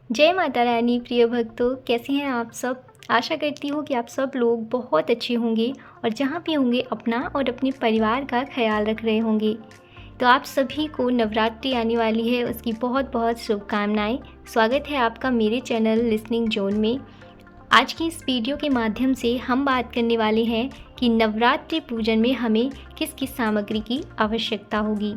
जय माता रानी प्रिय भक्तों, कैसे हैं आप सब। आशा करती हूँ कि आप सब लोग बहुत अच्छे होंगे और जहाँ भी होंगे अपना और अपने परिवार का ख्याल रख रहे होंगे। तो आप सभी को नवरात्रि आने वाली है, उसकी बहुत बहुत शुभकामनाएं। स्वागत है आपका मेरे चैनल लिसनिंग जोन में। आज की इस वीडियो के माध्यम से हम बात करने वाले हैं कि नवरात्रि पूजन में हमें किस किस सामग्री की आवश्यकता होगी।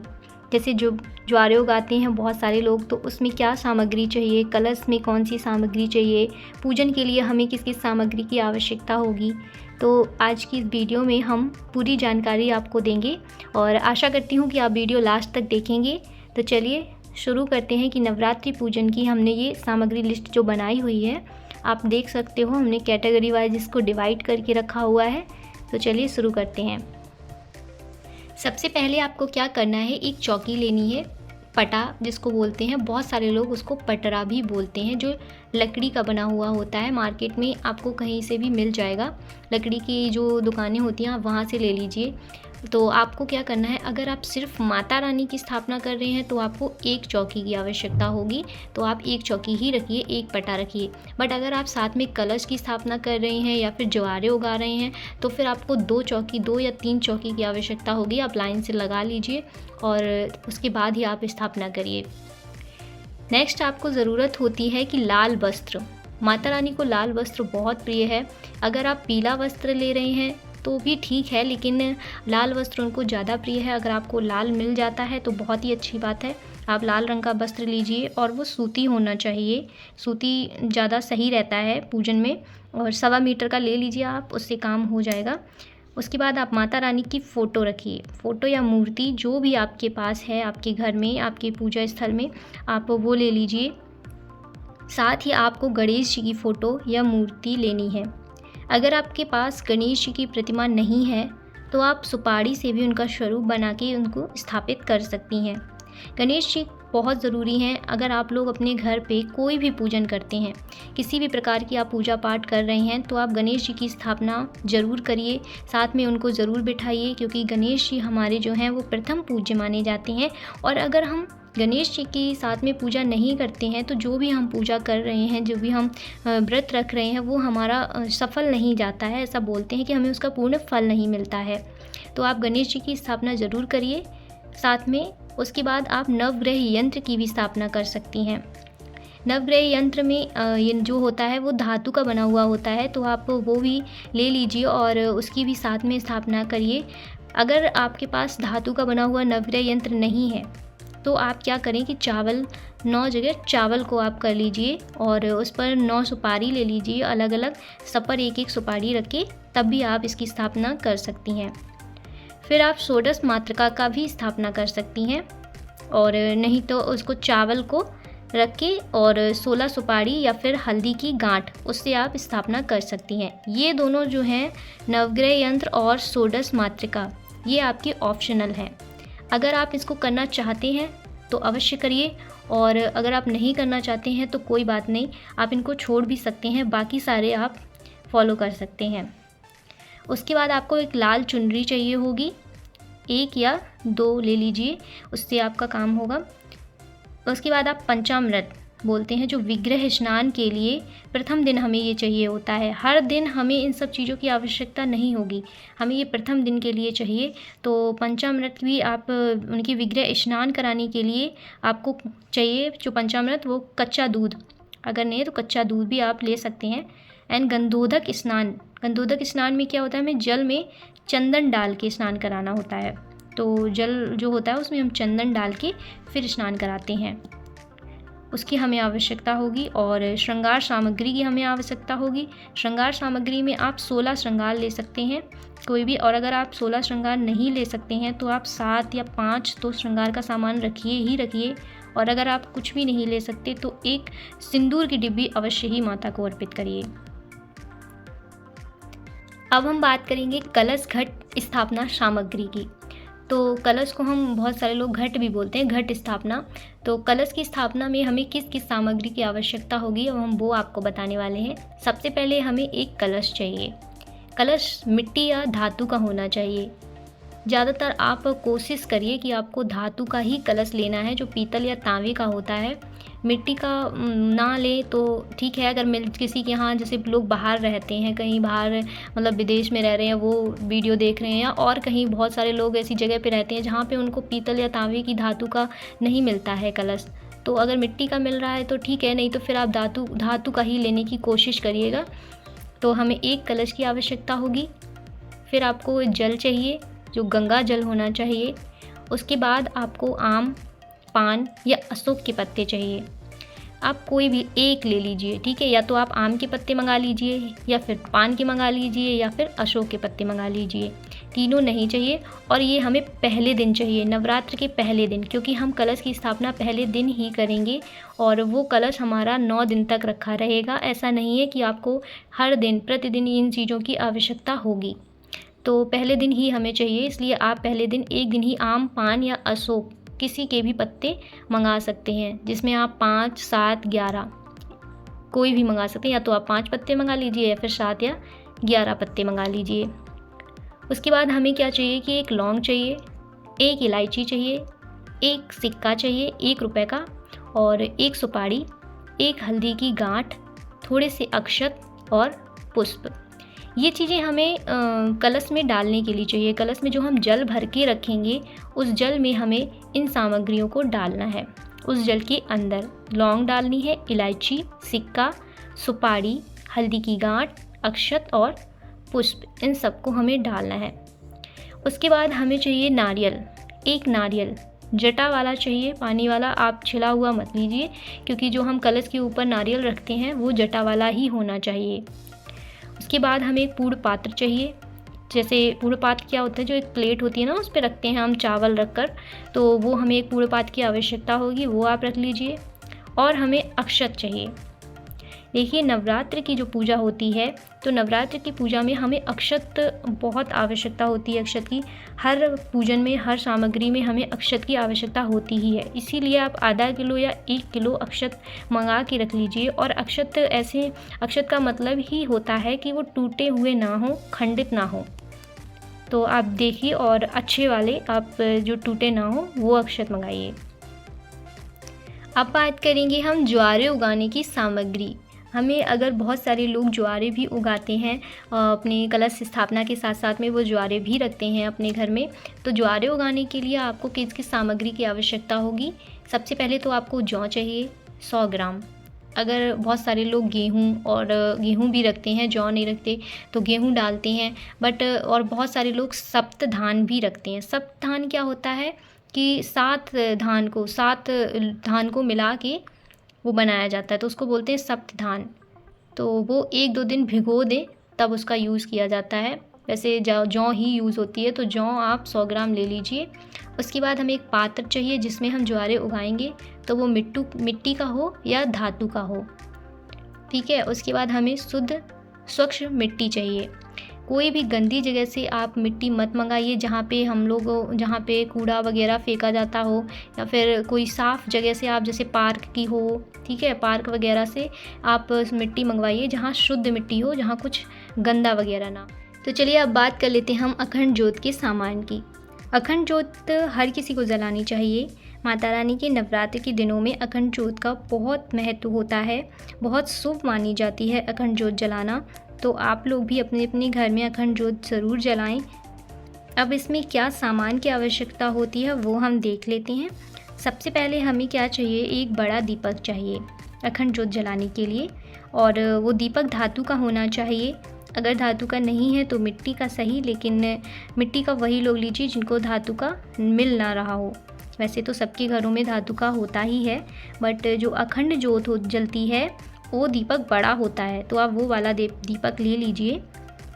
जैसे जो ज्वारे उगाते हैं बहुत सारे लोग, तो उसमें क्या सामग्री चाहिए, कलश में कौन सी सामग्री चाहिए, पूजन के लिए हमें किस किस सामग्री की आवश्यकता होगी। तो आज की इस वीडियो में हम पूरी जानकारी आपको देंगे और आशा करती हूँ कि आप वीडियो लास्ट तक देखेंगे। तो चलिए शुरू करते हैं कि नवरात्रि पूजन की हमने ये सामग्री लिस्ट जो बनाई हुई है, आप देख सकते हो हमने कैटेगरी वाइज इसको डिवाइड करके रखा हुआ है। तो चलिए शुरू करते हैं। सबसे पहले आपको क्या करना है, एक चौकी लेनी है, पटा जिसको बोलते हैं, बहुत सारे लोग उसको पटरा भी बोलते हैं, जो लकड़ी का बना हुआ होता है। मार्केट में आपको कहीं से भी मिल जाएगा, लकड़ी की जो दुकानें होती हैं आप वहाँ से ले लीजिए। तो आपको क्या करना है, अगर आप सिर्फ माता रानी की स्थापना कर रहे हैं तो आपको एक चौकी की आवश्यकता होगी, तो आप एक चौकी ही रखिए, एक पटा रखिए। बट अगर आप साथ में कलश की स्थापना कर रहे हैं या फिर ज्वारे उगा रहे हैं तो फिर आपको दो या तीन चौकी की आवश्यकता होगी। आप लाइन से लगा लीजिए और उसके बाद ही आप स्थापना करिए। नेक्स्ट आपको ज़रूरत होती है कि लाल वस्त्र। माता रानी को लाल वस्त्र बहुत प्रिय है। अगर आप पीला वस्त्र ले रहे हैं तो भी ठीक है, लेकिन लाल वस्त्र उनको ज़्यादा प्रिय है। अगर आपको लाल मिल जाता है तो बहुत ही अच्छी बात है। आप लाल रंग का वस्त्र लीजिए और वो सूती होना चाहिए, सूती ज़्यादा सही रहता है पूजन में। और 1.25 मीटर का ले लीजिए आप, उससे काम हो जाएगा। उसके बाद आप माता रानी की फ़ोटो रखिए, फ़ोटो या मूर्ति जो भी आपके पास है, आपके घर में, आपके पूजा स्थल में, आप वो ले लीजिए। साथ ही आपको गणेश जी की फ़ोटो या मूर्ति लेनी है। अगर आपके पास गणेश जी की प्रतिमा नहीं है तो आप सुपारी से भी उनका स्वरूप बना के उनको स्थापित कर सकती हैं। गणेश जी बहुत ज़रूरी हैं। अगर आप लोग अपने घर पे कोई भी पूजन करते हैं, किसी भी प्रकार की आप पूजा पाठ कर रहे हैं, तो आप गणेश जी की स्थापना ज़रूर करिए, साथ में उनको ज़रूर बिठाइए, क्योंकि गणेश जी हमारे जो हैं वो प्रथम पूज्य माने जाते हैं। और अगर हम गणेश जी की साथ में पूजा नहीं करते हैं तो जो भी हम पूजा कर रहे हैं, जो भी हम व्रत रख रहे हैं, वो हमारा सफल नहीं जाता है। ऐसा बोलते हैं कि हमें उसका पूर्ण फल नहीं मिलता है। तो आप गणेश जी की स्थापना ज़रूर करिए। साथ में उसके बाद आप नवग्रह यंत्र की भी स्थापना कर सकती हैं। नवग्रह यंत्र में ये जो होता है वो धातु का बना हुआ होता है, तो आप वो भी ले लीजिए और उसकी भी साथ में स्थापना करिए। अगर आपके पास धातु का बना हुआ नवग्रह यंत्र नहीं है तो आप क्या करें कि चावल, 9 जगह चावल को आप कर लीजिए और उस पर 9 सुपारी ले लीजिए, अलग अलग सब पर एक एक सुपारी रख के, तब भी आप इसकी स्थापना कर सकती हैं। फिर आप षोडश मातृका का भी स्थापना कर सकती हैं, और नहीं तो उसको चावल को रख के और 16 सुपारी या फिर हल्दी की गांठ, उससे आप स्थापना कर सकती हैं। ये दोनों जो हैं, नवग्रह यंत्र और षोडश मातृका, ये आपके ऑप्शनल हैं। अगर आप इसको करना चाहते हैं तो अवश्य करिए, और अगर आप नहीं करना चाहते हैं तो कोई बात नहीं, आप इनको छोड़ भी सकते हैं, बाकी सारे आप फॉलो कर सकते हैं। उसके बाद आपको एक लाल चुनरी चाहिए होगी, 1 या 2 ले लीजिए, उससे आपका काम होगा। उसके बाद आप पंचामृत बोलते हैं, जो विग्रह स्नान के लिए प्रथम दिन हमें ये चाहिए होता है। हर दिन हमें इन सब चीज़ों की आवश्यकता नहीं होगी, हमें ये प्रथम दिन के लिए चाहिए। तो पंचामृत भी आप उनकी विग्रह स्नान कराने के लिए आपको चाहिए। जो पंचामृत वो कच्चा दूध, अगर नहीं है तो कच्चा दूध भी आप ले सकते हैं। एंड गंधोदक स्नान, गंधोदक स्नान में क्या होता है, हमें जल में चंदन डाल के स्नान कराना होता है। तो जल जो होता है उसमें हम चंदन डाल के फिर स्नान कराते हैं, उसकी हमें आवश्यकता होगी। और श्रृंगार सामग्री की हमें आवश्यकता होगी। श्रृंगार सामग्री में आप 16 श्रृंगार ले सकते हैं कोई भी, और अगर आप 16 श्रृंगार नहीं ले सकते हैं तो आप 7 या 5 तो श्रृंगार का सामान रखिए ही रखिए। और अगर आप कुछ भी नहीं ले सकते तो एक सिंदूर की डिब्बी अवश्य ही माता को अर्पित करिए। अब हम बात करेंगे कलश घट स्थापना सामग्री की। तो कलश को हम बहुत सारे लोग घट भी बोलते हैं, घट स्थापना। तो कलश की स्थापना में हमें किस किस सामग्री की आवश्यकता होगी, अब हम वो आपको बताने वाले हैं। सबसे पहले हमें एक कलश चाहिए। कलश मिट्टी या धातु का होना चाहिए। ज़्यादातर आप कोशिश करिए कि आपको धातु का ही कलश लेना है, जो पीतल या तांबे का होता है। मिट्टी का ना लें तो ठीक है, अगर मिल किसी के यहाँ, जैसे लोग बाहर रहते हैं, कहीं बाहर मतलब विदेश में रह रहे हैं, वो वीडियो देख रहे हैं, या और कहीं बहुत सारे लोग ऐसी जगह पे रहते हैं जहाँ पे उनको पीतल या तांबे की धातु का नहीं मिलता है कलश। तो अगर मिट्टी का मिल रहा है तो ठीक है, नहीं तो फिर आप धातु का ही लेने की कोशिश करिएगा। तो हमें एक कलश की आवश्यकता होगी। फिर आपको जल चाहिए, जो गंगा जल होना चाहिए। उसके बाद आपको आम, पान या अशोक के पत्ते चाहिए। आप कोई भी एक ले लीजिए, ठीक है, या तो आप आम के पत्ते मंगा लीजिए, या फिर पान के मंगा लीजिए, या फिर अशोक के पत्ते मंगा लीजिए। तीनों नहीं चाहिए, और ये हमें पहले दिन चाहिए, नवरात्र के पहले दिन, क्योंकि हम कलश की स्थापना पहले दिन ही करेंगे और वो कलश हमारा 9 दिन तक रखा रहेगा। ऐसा नहीं है कि आपको हर दिन प्रतिदिन इन चीज़ों की आवश्यकता होगी। तो पहले दिन ही हमें चाहिए, इसलिए आप पहले दिन एक दिन ही आम, पान या अशोक किसी के भी पत्ते मंगा सकते हैं, जिसमें आप 5, 7, 11 कोई भी मंगा सकते हैं। या तो आप 5 पत्ते मंगा लीजिए, या फिर 7 या 11 पत्ते मंगा लीजिए। उसके बाद हमें क्या चाहिए कि एक लौंग चाहिए, एक इलायची चाहिए, एक सिक्का चाहिए 1 रुपए का, और एक सुपारी, एक हल्दी की गांठ, थोड़े से अक्षत और पुष्प। ये चीज़ें हमें कलश में डालने के लिए चाहिए। कलश में जो हम जल भर के रखेंगे, उस जल में हमें इन सामग्रियों को डालना है। उस जल के अंदर लौंग डालनी है, इलायची, सिक्का, सुपारी, हल्दी की गांठ, अक्षत और पुष्प, इन सबको हमें डालना है। उसके बाद हमें चाहिए नारियल, एक नारियल जटा वाला चाहिए, पानी वाला आप छिला हुआ मत लीजिए, क्योंकि जो हम कलश के ऊपर नारियल रखते हैं वो जटा वाला ही होना चाहिए। उसके बाद हमें एक पूर्ण पात्र चाहिए। जैसे पूर्ण पात्र क्या होता है, जो एक प्लेट होती है ना, उस पर रखते हैं हम चावल रखकर, तो वो हमें एक पूर्ण पात्र की आवश्यकता होगी, वो आप रख लीजिए। और हमें अक्षत चाहिए। देखिए, नवरात्र की जो पूजा होती है, तो नवरात्र की पूजा में हमें अक्षत बहुत आवश्यकता होती है। अक्षत की हर पूजन में, हर सामग्री में हमें अक्षत की आवश्यकता होती ही है। इसीलिए आप आधा किलो या 1 किलो अक्षत मंगा के रख लीजिए। और अक्षत का मतलब ही होता है कि वो टूटे हुए ना हो, खंडित ना हो। तो आप देखिए, और अच्छे वाले, आप जो टूटे ना हो वो अक्षत मंगाइए। अब बात करेंगे हम ज्वारे उगाने की सामग्री। हमें, अगर बहुत सारे लोग ज्वारे भी उगाते हैं अपने कलश स्थापना के साथ साथ में, वो ज्वारे भी रखते हैं अपने घर में। तो ज्वारे उगाने के लिए आपको किस किस सामग्री की आवश्यकता होगी? सबसे पहले तो आपको जौ चाहिए 100 ग्राम। अगर बहुत सारे लोग गेहूँ भी रखते हैं, जौ नहीं रखते तो गेहूँ डालते हैं, और बहुत सारे लोग सप्त धान भी रखते हैं। सप्त धान क्या होता है कि 7 धान को मिला के वो बनाया जाता है, तो उसको बोलते हैं सप्त धान। तो वो 1-2 दिन भिगो दें, तब उसका यूज़ किया जाता है। वैसे जौ ही यूज़ होती है, तो जौ आप 100 ग्राम ले लीजिए। उसके बाद हमें एक पात्र चाहिए जिसमें हम ज्वारे उगाएंगे, तो वो मिट्टी का हो या धातु का हो, ठीक है। उसके बाद हमें शुद्ध स्वच्छ मिट्टी चाहिए। कोई भी गंदी जगह से आप मिट्टी मत मंगाइए, जहाँ पे कूड़ा वगैरह फेंका जाता हो, या फिर कोई साफ़ जगह से, आप जैसे पार्क की हो, ठीक है, पार्क वगैरह से आप मिट्टी मंगवाइए, जहाँ शुद्ध मिट्टी हो, जहाँ कुछ गंदा वगैरह ना। तो चलिए अब बात कर लेते हैं हम अखंड ज्योत के सामान की। अखंड ज्योत हर किसी को जलानी चाहिए। माता रानी के नवरात्र के दिनों में अखंड ज्योत का बहुत महत्व होता है, बहुत शुभ मानी जाती है अखंड ज्योत जलाना। तो आप लोग भी अपने अपने घर में अखंड ज्योत ज़रूर जलाएं। अब इसमें क्या सामान की आवश्यकता होती है वो हम देख लेते हैं। सबसे पहले हमें क्या चाहिए, एक बड़ा दीपक चाहिए अखंड ज्योत जलाने के लिए, और वो दीपक धातु का होना चाहिए। अगर धातु का नहीं है तो मिट्टी का सही, लेकिन मिट्टी का वही लोग लीजिए जिनको धातु का मिल ना रहा हो। वैसे तो सबके घरों में धातु का होता ही है, बट जो अखंड ज्योत जलती है वो दीपक बड़ा होता है, तो आप वो वाला दीपक ले लीजिए।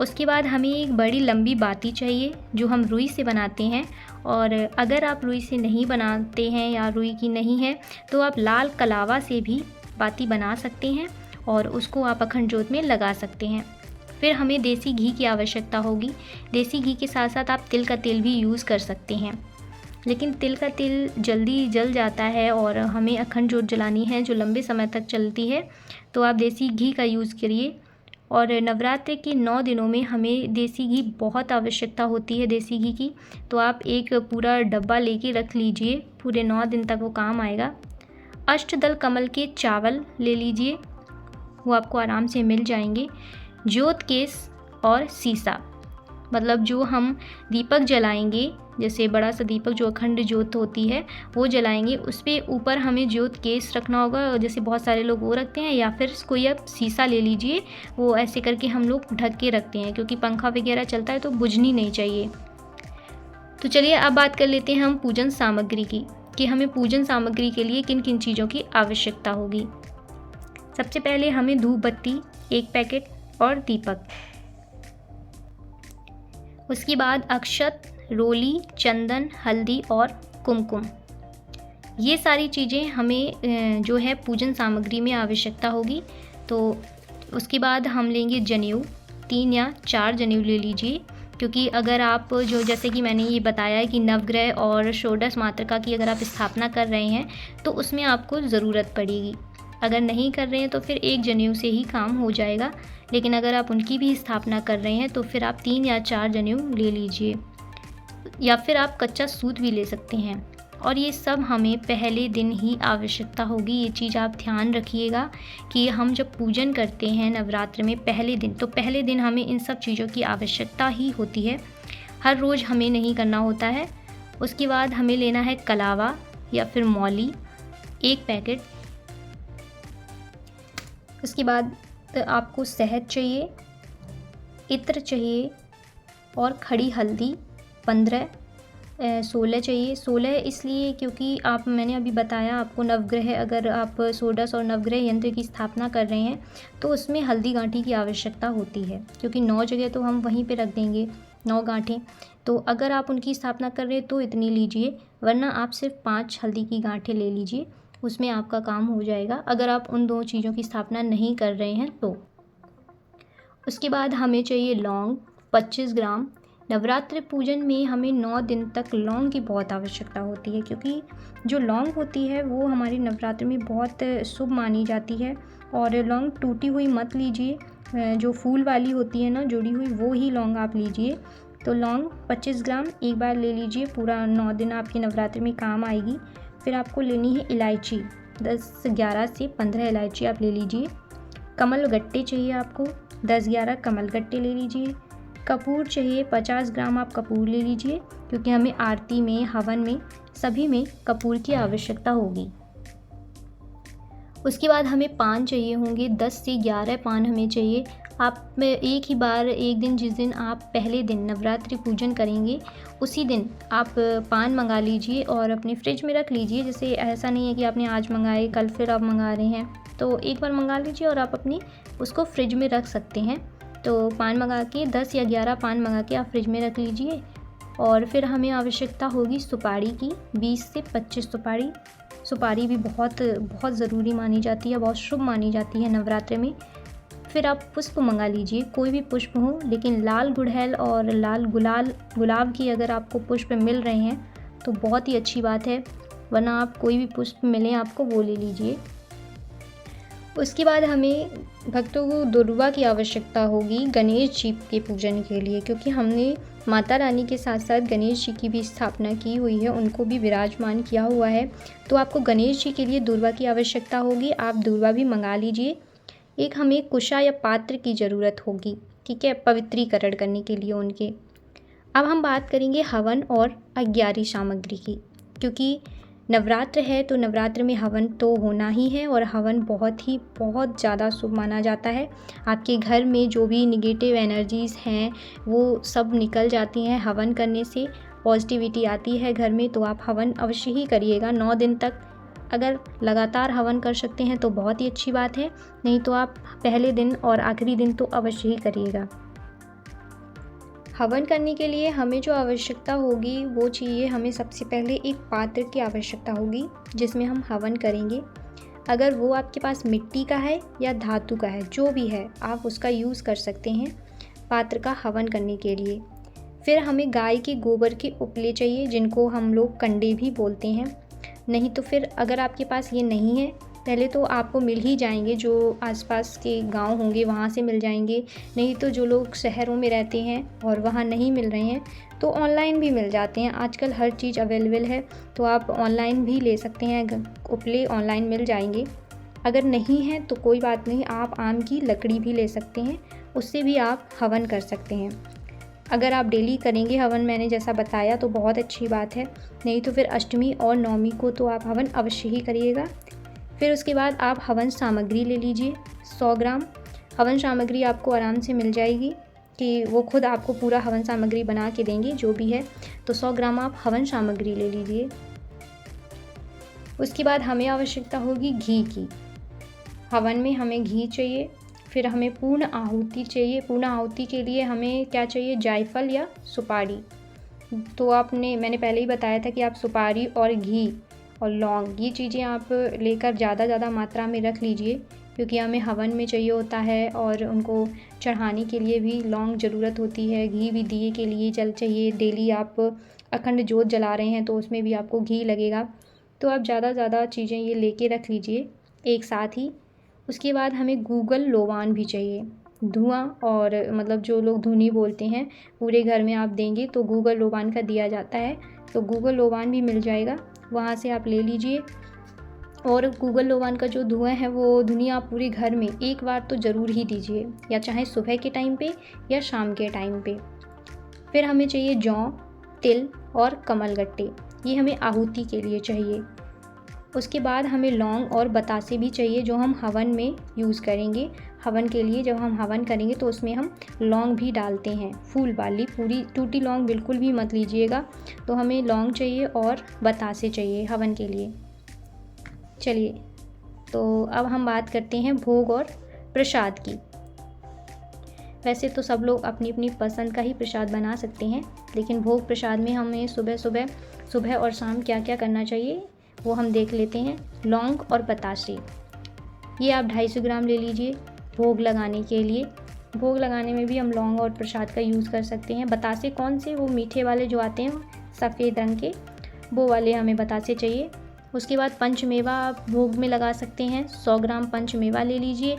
उसके बाद हमें एक बड़ी लंबी बाती चाहिए जो हम रुई से बनाते हैं, और अगर आप रुई से नहीं बनाते हैं या रुई की नहीं है तो आप लाल कलावा से भी बाती बना सकते हैं, और उसको आप अखंड ज्योत में लगा सकते हैं। फिर हमें देसी घी की आवश्यकता होगी। देसी घी के साथ साथ आप तिल का तेल भी यूज़ कर सकते हैं, लेकिन तिल का तेल जल्दी जल जाता है और हमें अखंड ज्योत जलानी है जो लंबे समय तक चलती है, तो आप देसी घी का यूज़ करिए। और नवरात्रि के 9 दिनों में हमें देसी घी बहुत आवश्यकता होती है, देसी घी की। तो आप एक पूरा डब्बा लेके रख लीजिए, पूरे 9 दिन तक वो काम आएगा। अष्टदल कमल के चावल ले लीजिए, वो आपको आराम से मिल जाएंगे। ज्योत केस और सीसा, मतलब जो हम दीपक जलाएंगे, जैसे बड़ा सा दीपक जो अखंड ज्योत होती है वो जलाएंगे, उस पर ऊपर हमें ज्योत केस रखना होगा। जैसे बहुत सारे लोग वो रखते हैं, या फिर कोई आप शीशा ले लीजिए, वो ऐसे करके हम लोग ढक के रखते हैं, क्योंकि पंखा वगैरह चलता है तो बुझनी नहीं चाहिए। तो चलिए अब बात कर लेते हैं हम पूजन सामग्री की, कि हमें पूजन सामग्री के लिए किन किन चीज़ों की आवश्यकता होगी। सबसे पहले हमें धूप बत्ती 1 पैकेट और दीपक। उसके बाद अक्षत, रोली, चंदन, हल्दी और कुमकुम, ये सारी चीज़ें हमें जो है पूजन सामग्री में आवश्यकता होगी। तो उसके बाद हम लेंगे जनेऊ, 3 या 4 जनेऊ ले लीजिए, क्योंकि अगर आप जो जैसे कि मैंने ये बताया है कि नवग्रह और षोडश मातृका की अगर आप स्थापना कर रहे हैं तो उसमें आपको ज़रूरत पड़ेगी। अगर नहीं कर रहे हैं तो फिर 1 जनेऊ से ही काम हो जाएगा, लेकिन अगर आप उनकी भी स्थापना कर रहे हैं तो फिर आप 3 या 4 जनेऊ ले लीजिए, या फिर आप कच्चा सूत भी ले सकते हैं। और ये सब हमें पहले दिन ही आवश्यकता होगी। ये चीज़ आप ध्यान रखिएगा कि हम जब पूजन करते हैं नवरात्र में पहले दिन, तो पहले दिन हमें इन सब चीज़ों की आवश्यकता ही होती है, हर रोज़ हमें नहीं करना होता है। उसके बाद हमें लेना है कलावा या फिर मौली 1 पैकेट। उसके बाद आपको शहद चाहिए, इत्र चाहिए और खड़ी हल्दी 16 चाहिए। 16 इसलिए क्योंकि मैंने अभी बताया आपको, नवग्रह अगर आप षोडश और नवग्रह यंत्र की स्थापना कर रहे हैं तो उसमें हल्दी गांठी की आवश्यकता होती है, क्योंकि 9 जगह तो हम वहीं पे रख देंगे 9 गांठें। तो अगर आप उनकी स्थापना कर रहे हैं तो इतनी लीजिए, वरना आप सिर्फ 5 हल्दी की गांठें ले लीजिए, उसमें आपका काम हो जाएगा, अगर आप उन 2 चीज़ों की स्थापना नहीं कर रहे हैं तो। उसके बाद हमें चाहिए लौंग 25 ग्राम। नवरात्रि पूजन में हमें 9 दिन तक लौंग की बहुत आवश्यकता होती है, क्योंकि जो लौंग होती है वो हमारी नवरात्रि में बहुत शुभ मानी जाती है। और लौंग टूटी हुई मत लीजिए, जो फूल वाली होती है ना जुड़ी हुई, वो ही लौंग आप लीजिए। तो लौंग 25 ग्राम एक बार ले लीजिए, पूरा 9 दिन आपकी नवरात्रि में काम आएगी। फिर आपको लेनी है इलायची, 11 से 15 इलायची आप ले लीजिए। कमल गट्टे चाहिए आपको, 10-11 कमल गट्टे ले लीजिए। कपूर चाहिए 50 ग्राम, आप कपूर ले लीजिए, क्योंकि हमें आरती में, हवन में, सभी में कपूर की आवश्यकता होगी। उसके बाद हमें पान चाहिए होंगे, 10 से 11 पान हमें चाहिए। आप एक ही बार, एक दिन जिस दिन आप पहले दिन नवरात्रि पूजन करेंगे उसी दिन आप पान मंगा लीजिए और अपने फ्रिज में रख लीजिए। जैसे ऐसा नहीं है कि आपने आज मंगाए कल फिर आप मंगा रहे हैं, तो एक बार मंगा लीजिए और आप अपनी उसको फ्रिज में रख सकते हैं। तो पान मंगा के 10 या 11 पान मंगा के आप फ्रिज में रख लीजिए। और फिर हमें आवश्यकता होगी सुपारी की, 20 से 25 सुपारी। सुपारी भी बहुत बहुत ज़रूरी मानी जाती है, बहुत शुभ मानी जाती है नवरात्रि में। फिर आप पुष्प मंगा लीजिए, कोई भी पुष्प हो, लेकिन लाल गुड़हल और लाल गुलाब की अगर आपको पुष्प मिल रहे हैं तो बहुत ही अच्छी बात है, वरना आप कोई भी पुष्प मिले आपको वो ले लीजिए। उसके बाद हमें भक्तों को दुर्वा की आवश्यकता होगी गणेश जी के पूजन के लिए, क्योंकि हमने माता रानी के साथ साथ गणेश जी की भी स्थापना की हुई है, उनको भी विराजमान किया हुआ है। तो आपको गणेश जी के लिए दुर्वा की आवश्यकता होगी, आप दुर्वा भी मंगा लीजिए। एक हमें कुशा या पात्र की ज़रूरत होगी, ठीक है, पवित्रीकरण करने के लिए उनके। अब हम बात करेंगे हवन और अग्यारी सामग्री की, क्योंकि नवरात्र है तो नवरात्र में हवन तो होना ही है, और हवन बहुत ज़्यादा शुभ माना जाता है। आपके घर में जो भी निगेटिव एनर्जीज़ हैं वो सब निकल जाती हैं हवन करने से, पॉजिटिविटी आती है घर में। तो आप हवन अवश्य ही करिएगा 9 दिन तक। अगर लगातार हवन कर सकते हैं तो बहुत ही अच्छी बात है, नहीं तो आप पहले दिन और आखिरी दिन तो अवश्य ही करिएगा। हवन करने के लिए हमें जो आवश्यकता होगी वो चाहिए, हमें सबसे पहले एक पात्र की आवश्यकता होगी जिसमें हम हवन करेंगे। अगर वो आपके पास मिट्टी का है या धातु का है, जो भी है आप उसका यूज़ कर सकते हैं पात्र का हवन करने के लिए। फिर हमें गाय के गोबर के उपले चाहिए, जिनको हम लोग कंडे भी बोलते हैं। नहीं तो फिर अगर आपके पास ये नहीं है पहले तो आपको मिल ही जाएंगे, जो आसपास के गांव होंगे वहाँ से मिल जाएंगे, नहीं तो जो लोग शहरों में रहते हैं और वहाँ नहीं मिल रहे हैं तो ऑनलाइन भी मिल जाते हैं। आजकल हर चीज़ अवेलेबल है, तो आप ऑनलाइन भी ले सकते हैं, उपले ऑनलाइन मिल जाएंगे। अगर नहीं है तो कोई बात नहीं, आप आम की लकड़ी भी ले सकते हैं, उससे भी आप हवन कर सकते हैं। अगर आप डेली करेंगे हवन, मैंने जैसा बताया, तो बहुत अच्छी बात है, नहीं तो फिर अष्टमी और नवमी को तो आप हवन अवश्य ही करिएगा। फिर उसके बाद आप हवन सामग्री ले लीजिए 100 ग्राम। हवन सामग्री आपको आराम से मिल जाएगी कि वो खुद आपको पूरा हवन सामग्री बना के देंगे जो भी है, तो 100 ग्राम आप हवन सामग्री ले लीजिए। उसके बाद हमें आवश्यकता होगी घी की। हवन में हमें घी चाहिए। फिर हमें पूर्ण आहुति चाहिए। पूर्ण आहुति के लिए हमें क्या चाहिए, जायफल या सुपारी। तो मैंने पहले ही बताया था कि आप सुपारी और घी और लौंग, ये चीज़ें आप लेकर ज़्यादा मात्रा में रख लीजिए, क्योंकि हमें हवन में चाहिए होता है और उनको चढ़ाने के लिए भी लौंग ज़रूरत होती है। घी भी दिए के लिए चाहिए। डेली आप अखंड जोत जला रहे हैं तो उसमें भी आपको घी लगेगा, तो आप ज़्यादा चीज़ें ये लेके रख लीजिए एक साथ ही। उसके बाद हमें गूगल लोबान भी चाहिए। धुआं, और मतलब जो लोग धुनी बोलते हैं, पूरे घर में आप देंगे तो गूगल लोबान का दिया जाता है, तो गूगल लोबान भी मिल जाएगा, वहाँ से आप ले लीजिए। और गूगल लोबान का जो धुआं है वो धुनी आप पूरे घर में एक बार तो ज़रूर ही दीजिए, या चाहे सुबह के टाइम पे या शाम के टाइम पे। फिर हमें चाहिए जौ, तिल और कमलगट्टे, ये हमें आहुति के लिए चाहिए। उसके बाद हमें लौंग और बतासे भी चाहिए, जो हम हवन में यूज़ करेंगे। हवन के लिए जब हम हवन करेंगे तो उसमें हम लौंग भी डालते हैं, फूल वाली, पूरी टूटी लौंग बिल्कुल भी मत लीजिएगा। तो हमें लौंग चाहिए और बतासे चाहिए हवन के लिए। चलिए, तो अब हम बात करते हैं भोग और प्रसाद की। वैसे तो सब लोग अपनी अपनी पसंद का ही प्रसाद बना सकते हैं, लेकिन भोग प्रसाद में हमें सुबह और शाम क्या क्या करना चाहिए वो हम देख लेते हैं। लौंग और बतासे, ये आप 250 ग्राम ले लीजिए भोग लगाने के लिए। भोग लगाने में भी हम लौंग और प्रसाद का यूज़ कर सकते हैं। बतासे कौन से, वो मीठे वाले जो आते हैं सफ़ेद रंग के, वो वाले हमें बतासे चाहिए। उसके बाद पंचमेवा आप भोग में लगा सकते हैं। 100 ग्राम पंचमेवा ले लीजिए,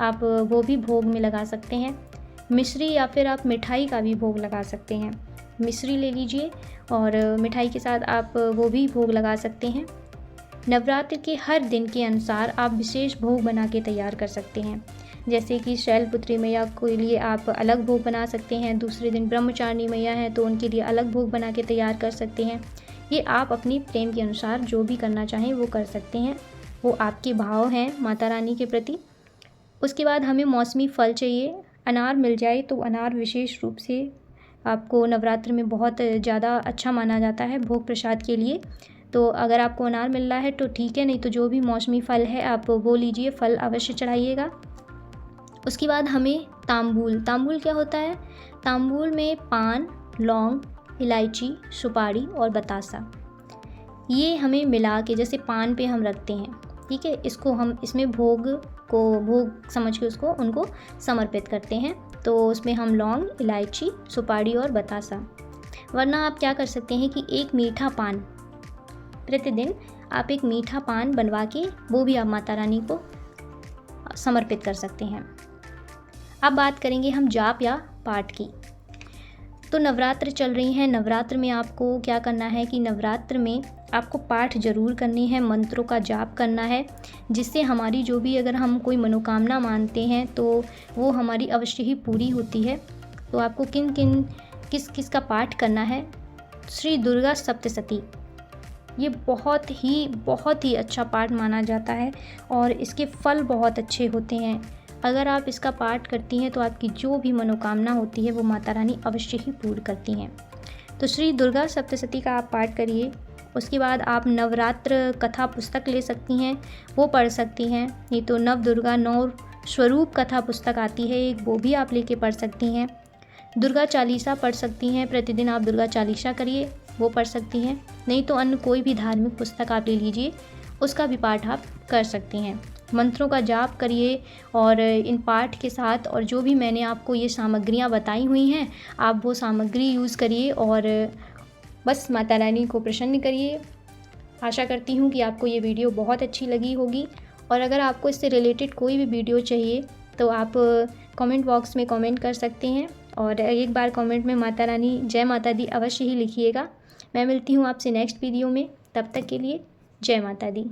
आप वो भी भोग में लगा सकते हैं। मिश्री या फिर आप मिठाई का भी भोग लगा सकते हैं। मिश्री ले लीजिए और मिठाई के साथ आप वो भी भोग लगा सकते हैं। नवरात्र के हर दिन के अनुसार आप विशेष भोग बना के तैयार कर सकते हैं, जैसे कि शैलपुत्री मैया के लिए आप अलग भोग बना सकते हैं। दूसरे दिन ब्रह्मचारिणी मैया हैं तो उनके लिए अलग भोग बना के तैयार कर सकते हैं। ये आप अपनी प्रेम के अनुसार जो भी करना चाहें वो कर सकते हैं, वो आपके भाव हैं माता रानी के प्रति। उसके बाद हमें मौसमी फल चाहिए। अनार मिल जाए तो अनार विशेष रूप से आपको नवरात्र में बहुत ज़्यादा अच्छा माना जाता है भोग प्रसाद के लिए। तो अगर आपको अनार मिल रहा है तो ठीक है, नहीं तो जो भी मौसमी फल है आप वो लीजिए, फल अवश्य चढ़ाइएगा। उसके बाद हमें तांबूल क्या होता है, तांबूल में पान, लौंग, इलायची, सुपारी और बतासा, ये हमें मिला के, जैसे पान पे हम रखते हैं, ठीक है, इसको हम इसमें भोग समझ के उनको समर्पित करते हैं। तो उसमें हम लौंग, इलायची, सुपारी और बतासा, वरना आप क्या कर सकते हैं कि एक मीठा पान, प्रतिदिन आप एक मीठा पान बनवा के वो भी आप माता रानी को समर्पित कर सकते हैं। अब बात करेंगे हम जाप या पाठ की। तो नवरात्र चल रही हैं, नवरात्र में आपको क्या करना है कि नवरात्र में आपको पाठ जरूर करनी है, मंत्रों का जाप करना है, जिससे हमारी जो भी अगर हम कोई मनोकामना मानते हैं तो वो हमारी अवश्य ही पूरी होती है। तो आपको किस का पाठ करना है, श्री दुर्गा सप्तशती, ये बहुत ही अच्छा पाठ माना जाता है और इसके फल बहुत अच्छे होते हैं। अगर आप इसका पाठ करती हैं तो आपकी जो भी मनोकामना होती है वो माता रानी अवश्य ही पूर्ण करती हैं। तो श्री दुर्गा सप्तशती का आप पाठ करिए। उसके बाद आप नवरात्र कथा पुस्तक ले सकती हैं, वो पढ़ सकती हैं। नहीं तो नव दुर्गा 9 स्वरूप कथा पुस्तक आती है एक, वो भी आप लेके पढ़ सकती हैं। दुर्गा चालीसा पढ़ सकती हैं, प्रतिदिन आप दुर्गा चालीसा करिए, वो पढ़ सकती हैं। नहीं तो अन्य कोई भी धार्मिक पुस्तक आप ले लीजिए, उसका भी पाठ आप कर सकती हैं। मंत्रों का जाप करिए और इन पाठ के साथ और जो भी मैंने आपको ये सामग्रियाँ बताई हुई हैं, आप वो सामग्री यूज़ करिए और बस माता रानी को प्रसन्न करिए। आशा करती हूँ कि आपको ये वीडियो बहुत अच्छी लगी होगी और अगर आपको इससे रिलेटेड कोई भी वीडियो चाहिए तो आप कमेंट बॉक्स में कमेंट कर सकते हैं और एक बार कमेंट में माता रानी जय माता दी अवश्य ही लिखिएगा। मैं मिलती हूँ आपसे नेक्स्ट वीडियो में, तब तक के लिए जय माता दी।